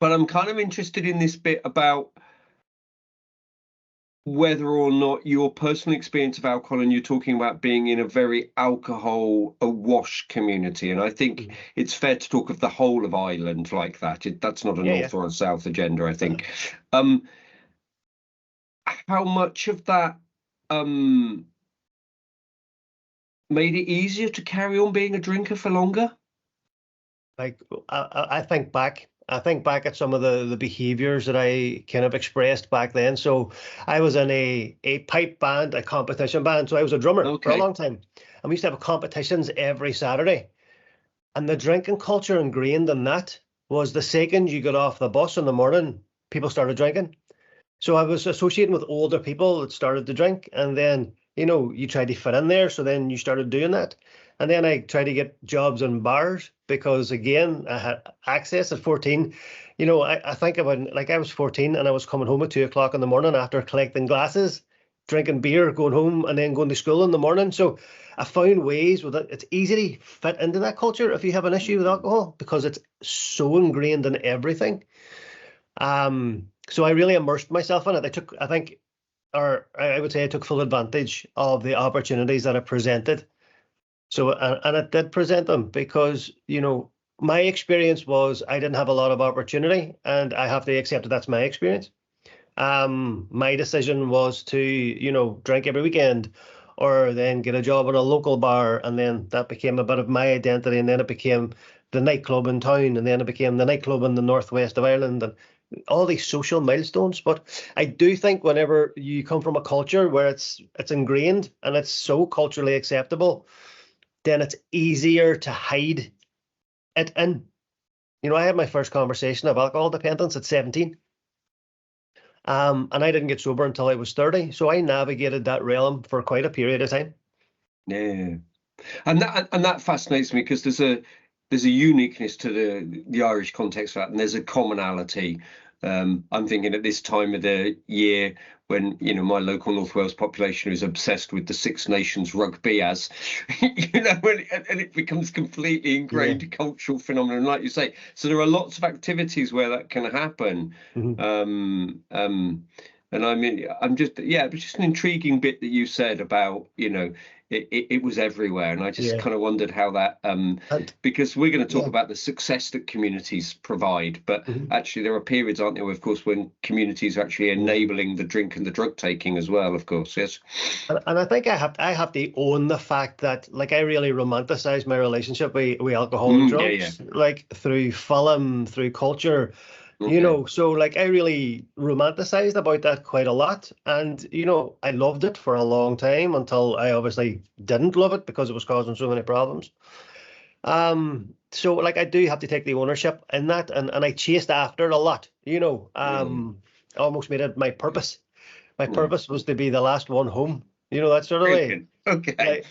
But I'm kind of interested in this bit about whether or not your personal experience of alcohol, and you're talking about being in a very alcohol awash community, and I think it's fair to talk of the whole of Ireland like that. That's not a north or a south agenda, I think. How much of that made it easier to carry on being a drinker for longer? Like I think back. I think back at some of the behaviors that I kind of expressed back then. So I was in a pipe band, a competition band. So I was a drummer for a long time. And we used to have competitions every Saturday. And the drinking culture ingrained in that was the second you got off the bus in the morning, people started drinking. So I was associating with older people that started to drink. And then, you tried to fit in there. So then you started doing that. And then I tried to get jobs in bars because, again, I had access at 14. I think about, like, I was 14 and I was coming home at 2 o'clock in the morning after collecting glasses, drinking beer, going home, and then going to school in the morning. So I found ways with it. It's easy to fit into that culture if you have an issue with alcohol because it's so ingrained in everything. So I really immersed myself in it. I would say I took full advantage of the opportunities that it presented. So, and it did present them because, my experience was I didn't have a lot of opportunity, and I have to accept that that's my experience. My decision was to, drink every weekend or then get a job at a local bar. And then that became a bit of my identity. And then it became the nightclub in town. And then it became the nightclub in the northwest of Ireland and all these social milestones. But I do think whenever you come from a culture where it's ingrained and it's so culturally acceptable, then it's easier to hide it in. I had my first conversation of alcohol dependence at 17. And I didn't get sober until I was 30. So I navigated that realm for quite a period of time. Yeah. And that fascinates me because there's a uniqueness to the Irish context for that, and there's a commonality. I'm thinking at this time of the year when my local North Wales population is obsessed with the Six Nations rugby, as and it becomes completely ingrained cultural phenomenon, like you say. So there are lots of activities where that can happen. And I mean, it was just an intriguing bit that you said about it was everywhere, and I just kind of wondered how that because we're going to talk about the success that communities provide, but actually there are periods, aren't there, of course, when communities are actually enabling the drink and the drug taking as well, of course. Yes. And I think I have to own the fact that, like, I really romanticize my relationship with alcohol and drugs, like through film, through culture. So like I really romanticized about that quite a lot. And, I loved it for a long time until I obviously didn't love it because it was causing so many problems. So like I do have to take the ownership in that. And I chased after it a lot, almost made it my purpose. My purpose was to be the last one home. That sort of way. Okay.